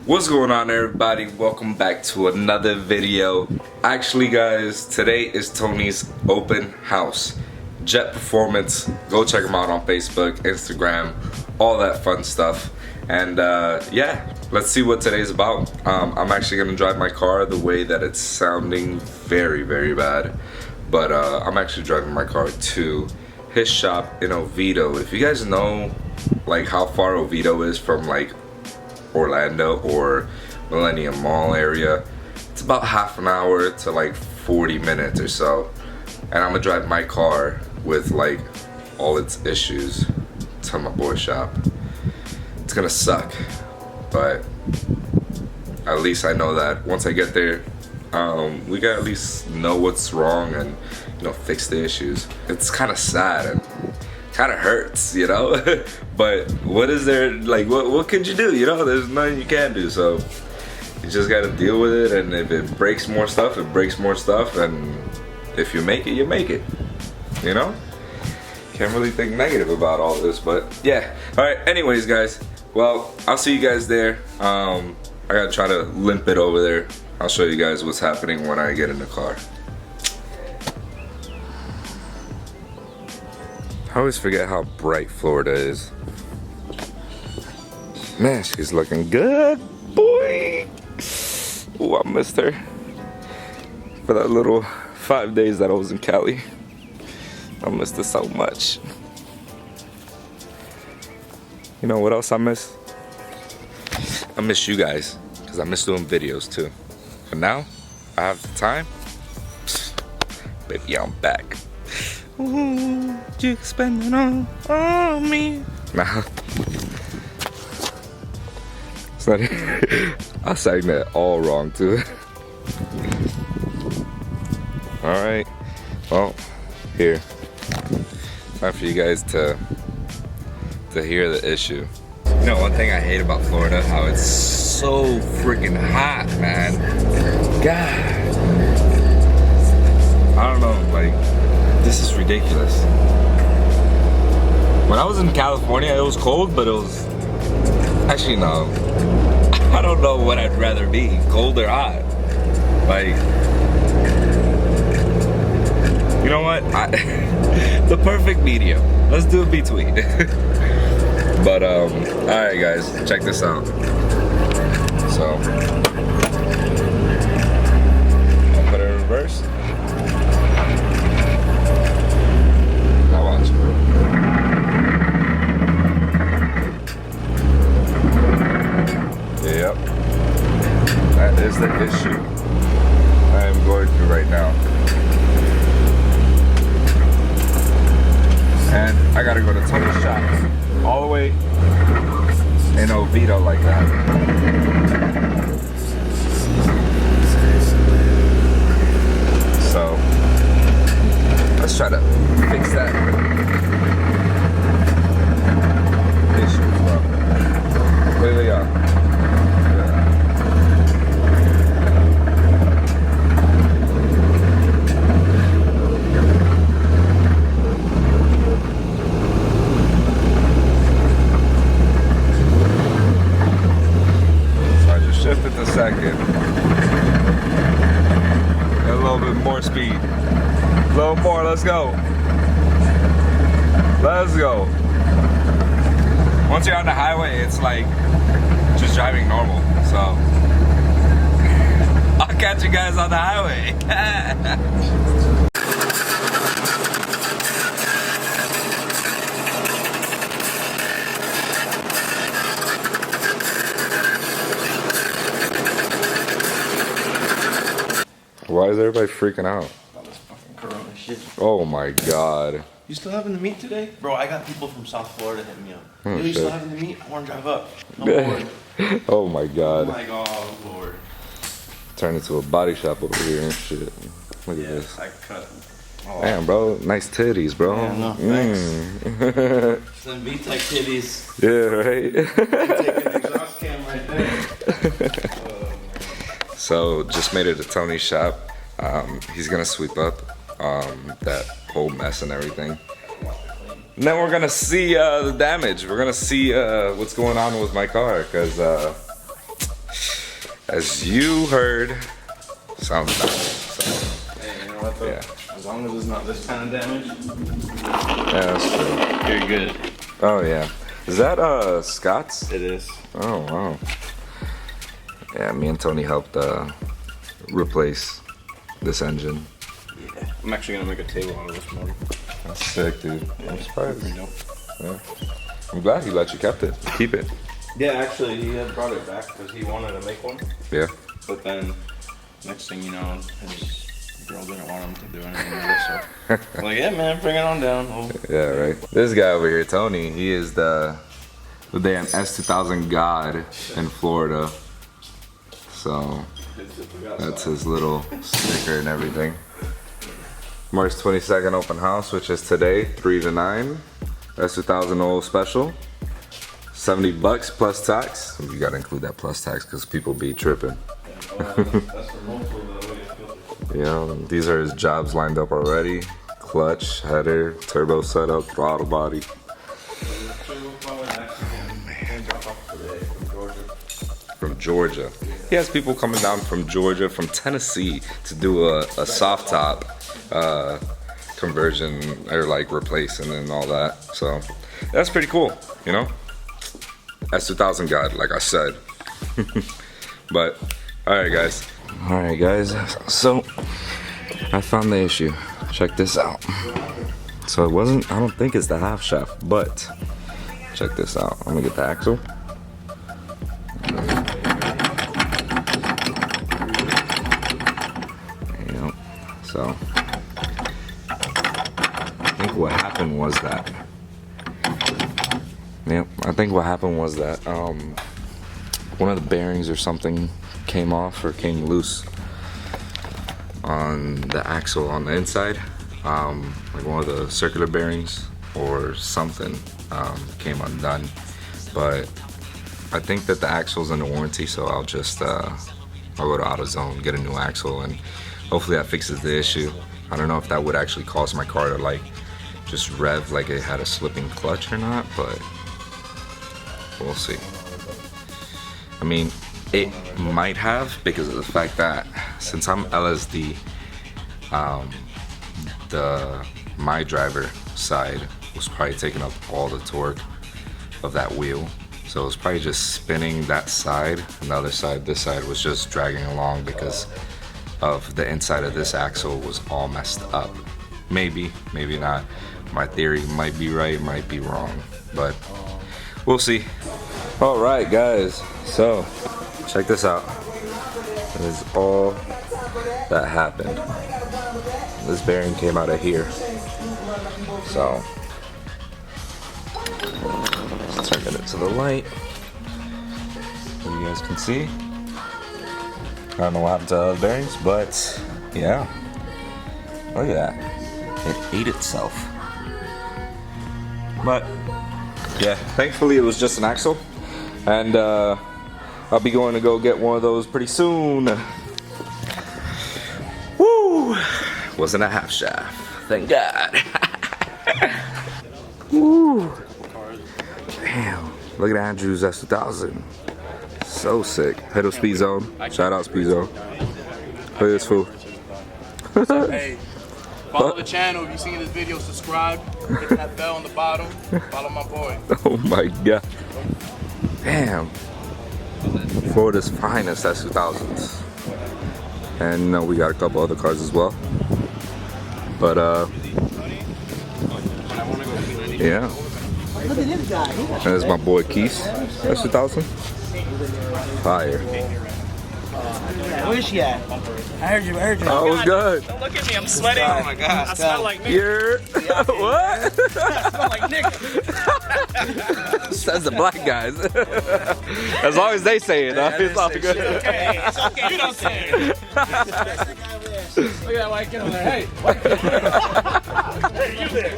What's going on, everybody? Welcome back to another video. Actually, guys, today is Tony's open house. J.E.T Performance. Go check him out on Facebook, Instagram, all that fun stuff. And yeah, let's see what today's about. I'm actually gonna drive my car the way that it's sounding very, very bad. But I'm actually driving my car to his shop in Oviedo. If you guys know like how far Oviedo is from like Orlando or Millennium Mall area, it's about half an hour to like 40 minutes or so. And I'm gonna drive my car with like all its issues to my boy's shop. It's gonna suck, but at least I know that once I get there, we gotta at least know what's wrong and, you know, fix the issues. It's kind of sad and kind of hurts, you know. But what is there, like, what could you do, you know? There's nothing you can do, so you just gotta deal with it. And if it breaks more stuff, it breaks more stuff, and if you make it, you make it, you know. Can't really think negative about all this, but yeah. All right, anyways, guys, well, I'll see you guys there. I gotta try to limp it over there. I'll show you guys what's happening when I get in the car. I always forget how bright Florida is. Man, she's looking good, boy. Oh, I missed her for that little 5 days that I was in Cali. I missed her so much. You know what else I miss? I miss you guys, because I miss doing videos too. But now, I have the time. Baby, I'm back. Ooh, you can spend it all on me. Nah. It's not. I sang that all wrong too. Alright. Well, here. Time for you guys to hear the issue. You know, one thing I hate about Florida, how it's so freaking hot, man. God. I don't know, like, this is ridiculous. When I was in California, it was cold, but it was... Actually, no. I don't know what I'd rather be, cold or hot. Like... You know what? The perfect medium. Let's do a between. But, alright guys, check this out. So... I'll put it in reverse. Yep, that is the issue I am going through right now. And I gotta go to Tony's shop all the way in Oviedo like that. So let's try to fix that issue as well. Completely off. Second. A little bit more speed. A little more, let's go. Let's go. Once you're on the highway, it's like just driving normal. So I'll catch you guys on the highway. Why is everybody freaking out? All this fucking corona shit. Oh my god. You still having the meet today? Bro, I got people from South Florida hitting me up. Oh, you shit. still having the meet? I want to drive up. I'm bored. Oh my god. Oh my god, I'm bored. Turned into a body shop over here and shit. Look at Yeah, this. I cut. Oh, Damn, bro. Nice titties, bro. Yeah, no, thanks. Some V-Tech titties. Yeah, right? Take an exhaust cam right there. So, just made it to Tony's shop. He's gonna sweep up that whole mess and everything. And then we're gonna see the damage. We're gonna see what's going on with my car, because as you heard, sounds nice. So, Hey, you know what though? yeah. As long as it's not this kind of damage, Yeah, that's true. you're good. Oh yeah. Is that Scott's? It is. Oh wow. Yeah, me and Tony helped replace this engine. Yeah. I'm actually gonna make a table out of this motor. That's sick, dude. I'm surprised. Pretty dope. Yeah. I'm glad he let you keep it. Yeah, actually, he had brought it back because he wanted to make one. Yeah. But then, next thing you know, his girl didn't want him to do anything with it. So, I'm like, yeah, man, bring it on down. Oh. Yeah, right. This guy over here, Tony, he is the damn S2000 god in Florida. So that's his little sticker and everything. March 22nd open house, which is today, 3 to 9. S2000 oil special. $70 plus tax. You gotta include that plus tax because people be tripping. Yeah, these are his jobs lined up already. Clutch, header, turbo setup, throttle body. From Georgia. He has people coming down from Georgia, from Tennessee to do a soft top conversion or like replacing and all that. So that's pretty cool, you know? S2000 God, like I said. But alright guys. Alright guys, so I found the issue. Check this out. So it wasn't, I don't think it's the half shaft, but check this out. I'm gonna get the axle. Yep. So I think what happened was that one of the bearings or something came off or came loose on the axle on the inside. Like one of the circular bearings or something came undone. But I think that the axle's under warranty, so I'll just I'll go to AutoZone, get a new axle, and hopefully that fixes the issue. I don't know if that would actually cause my car to like just rev like it had a slipping clutch or not, but we'll see. I mean, it might have because of the fact that since I'm LSD, my driver side was probably taking up all the torque of that wheel. So it was probably just spinning that side, and the other side, this side was just dragging along because of the inside of this axle was all messed up. Maybe, maybe not. My theory might be right, might be wrong, but we'll see. All right, guys, so check this out. This is all that happened. This bearing came out of here. So, let's turn it to the light so you guys can see. I don't know what happened to the bearings, but yeah. Look at that. It ate itself. But yeah, thankfully it was just an axle. And I'll be going to go get one of those pretty soon. Woo! Wasn't a half shaft. Thank God. Woo! Damn. Look at Andrew's S2000. So sick. Head of Speed Zone. Shout out Speed Zone. Look at this fool. Hey, follow the channel. If you seen this video, subscribe. Hit that bell on the bottom. Follow my boy. Oh my God. Damn. Florida's finest S2000s. And you know, we got a couple other cars as well. But yeah. Look at this guy. And there's my boy Keith, S2000. Fire. Where's she at? I heard you. Oh, it was good. Don't look at me. I'm sweating. Oh my God. I smell like You're what? I smell like nigga. Says the black guys. As long as they say it, it's all good. Okay, it's okay. You don't say it. Look at that white kid over there. Hey, white kid. Hey, you there.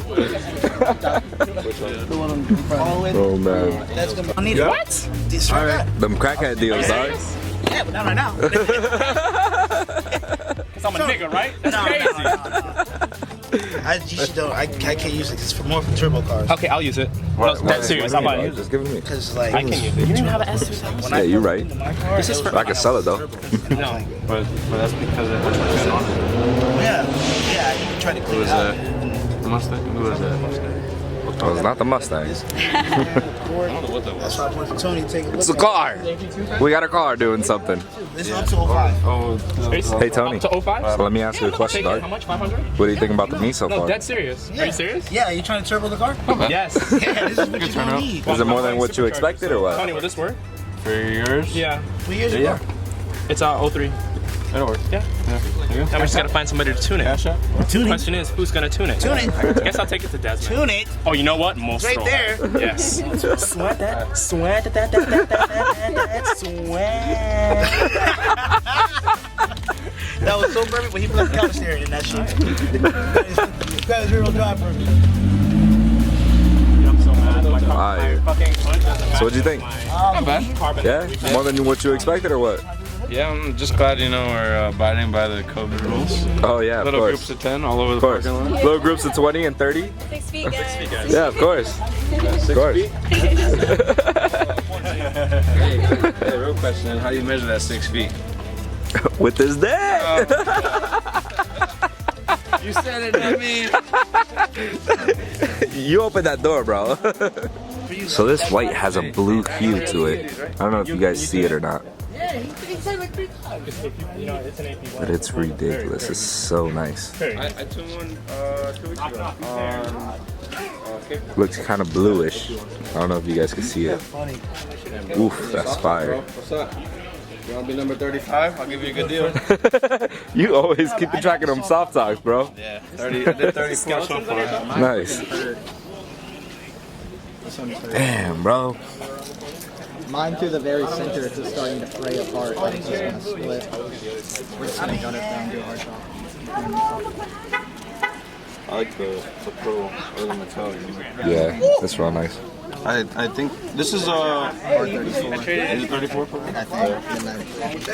Oh man. That's gonna be. I need what? This right. Them crackhead deals, dog. Yeah, but not right now. Cause I'm a nigga, right? That's crazy. No. I just don't. I can't use it. It's for more for turbo cars. Okay, I'll use it. No, that's serious. I'll buy it. Just give it to me. Because like I can use it. You don't even have an S2000. Yeah, you're right. This is for. I can sell it though. No, but that's because it has my on it. yeah. You can try to clean it out. The Mustang? Who was that? Oh, it's not the Mustang. I don't know what that was. That's why I wanted for Tony to take a look. It's a car. We got a car doing something. This is up to 05. Oh, Hey Tony. Up to 05? So let me ask you a question, Take it. dog. How much? 500? What do you think about the Me so No, far? dead serious. Are you serious? Yeah, you trying to turbo the car? Yes. Yeah, this is what you're gonna need. Is it more than what you expected or what? Tony, will this work? For yours? Yeah. 3 years ago. It's 03. It'll work. Yeah. Now we just gotta find somebody to tune it. Cash out? The question is, who's gonna tune it? Tune it. I guess I'll take it to Desmond. Tune it. Oh, you know what? Most Right there. Yes. Sweat that. Sweat that. Sweat. That was so perfect when he put the counter steering in that shit. That is real drive for me. I'm so mad. My Fire. fucking foot doesn't match So what'd you think? Not bad. carbon. Yeah? More than what you expected or what? Yeah, I'm just glad, you know, we're abiding by the COVID rules. Oh yeah, of Little course. groups of 10 all over the Of course. parking lot. Little groups of 20 and 30? 6 feet, guys. Yeah, of course. Of course. Hey, real question, how do you measure that 6 feet? With this dad. You said it, not me. You open that door, bro. So this white has a blue hue to it. I don't know if you guys see it or not. But it's ridiculous. It's so nice. I tuned one 2 weeks ago. Looks kind of bluish. I don't know if you guys can see it. Oof, that's fire. What's up? You want to be number 35? I'll give you a good deal. You always keep track of them soft talks, bro. Yeah, 30. I did 34 so far. Nice. Damn, bro. Mine to the very center is just starting to fray apart. Like it's just gonna split. We're just gonna gun it down, do a hard shot. I like the pro or the metallic. Yeah, that's real nice. I think this is R34. is it 34? I think.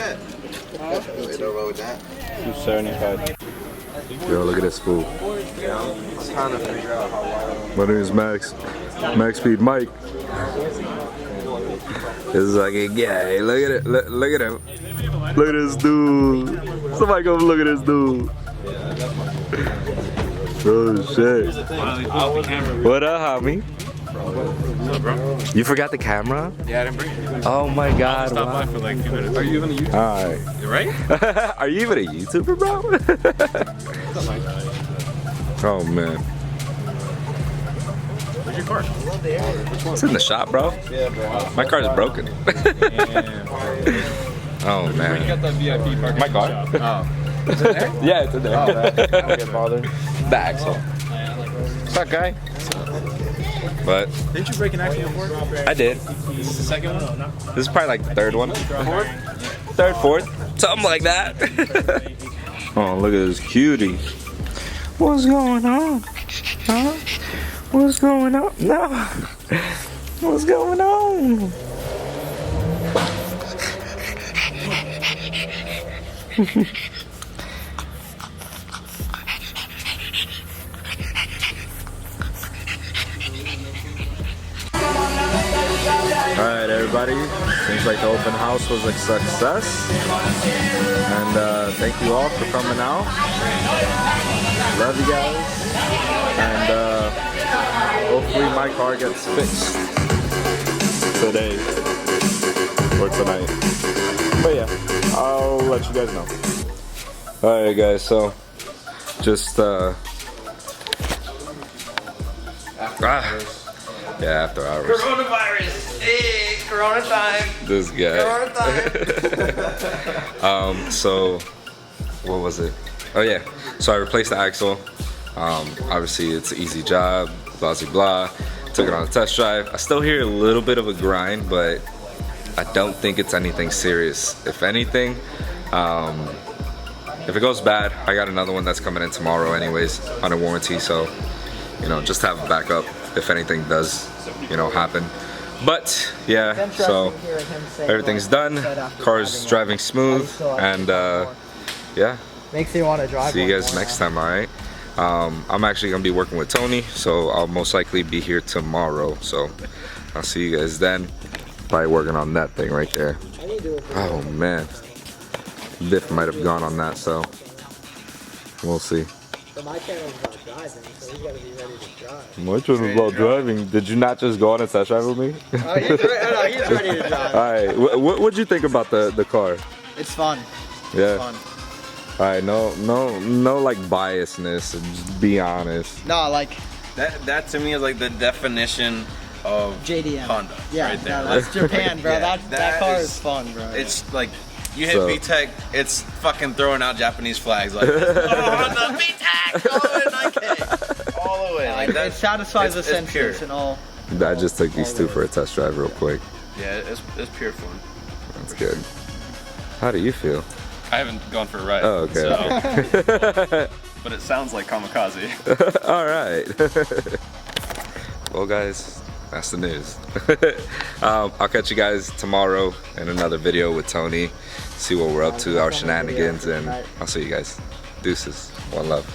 275. Yo, look at this fool. I'm trying to figure out how wide. My name is Max. Max Speed Mike. This is like a guy. Look at it. Look at him. Look at this dude. Somebody come look at this dude. Oh shit. What up, homie? You forgot the camera? Yeah, I didn't bring it. Oh my god. Stop Wow. by for like 2 minutes. Are you even a YouTuber? Alright. Right? Are you even a YouTuber, bro? Oh man. Where's your car? It's in the shop, bro. Yeah, bro. My car is broken. Oh You man. got that VIP parking. My car? Oh. Is it there? Yeah, it's in there. Oh, man. I don't get bothered. The axle. What's up, guy? But Didn't you break an axle before? I did. This is the second one? This is probably like the third one. Fourth? Third, fourth. Something like that. Oh, look at this cutie. What's going on? Huh? What's going on? No. What's going on? Alright everybody, seems like the open house was a success, and thank you all for coming out. Love you guys, and hopefully my car gets fixed today or tonight. But yeah, I'll let you guys know. Alright guys, so just yeah, after hours. Coronavirus. Hey, Corona time. This guy. Corona time. So what was it? Oh yeah, so I replaced the axle. Obviously it's an easy job, blah blah blah. Took it on a test drive. I still hear a little bit of a grind, but I don't think it's anything serious. If anything, if it goes bad, I got another one that's coming in tomorrow anyways, under warranty, so you know, just have a backup if anything does, you know, happen. But yeah, so everything's done, car's driving smooth, and yeah, Makes you want to drive. see you guys next time. All right, I'm actually gonna be working with Tony, so I'll most likely be here tomorrow. So I'll see you guys then. Probably working on that thing right there. Oh man, diff might have gone on that, so we'll see. So my channel's about driving, so he's got to be ready to drive. My channel is about driving. Did you not just go on a test drive with me? Oh, he's ready to drive. All right, what'd you think about the car? It's fun. Yeah. It's fun. All right, no like biasness. Just be honest. No, like That to me is like the definition of JDM. Honda. Yeah, right there. no, that's Japan, bro. Yeah, that car is fun, bro. It's like you hit So- VTEC, it's fucking throwing out Japanese flags like Honda VTEC all the way 9K. All the way. Like it that satisfies the it's senses pure. and all. I just took these two for a test drive real quick. Yeah, it's pure fun. That's good. How do you feel? I haven't gone for a ride. Oh, okay. So, but it sounds like kamikaze. All right. Well, guys, that's the news. I'll catch you guys tomorrow in another video with Tony. See what we're up to, our shenanigans, and I'll see you guys. Deuces. One love.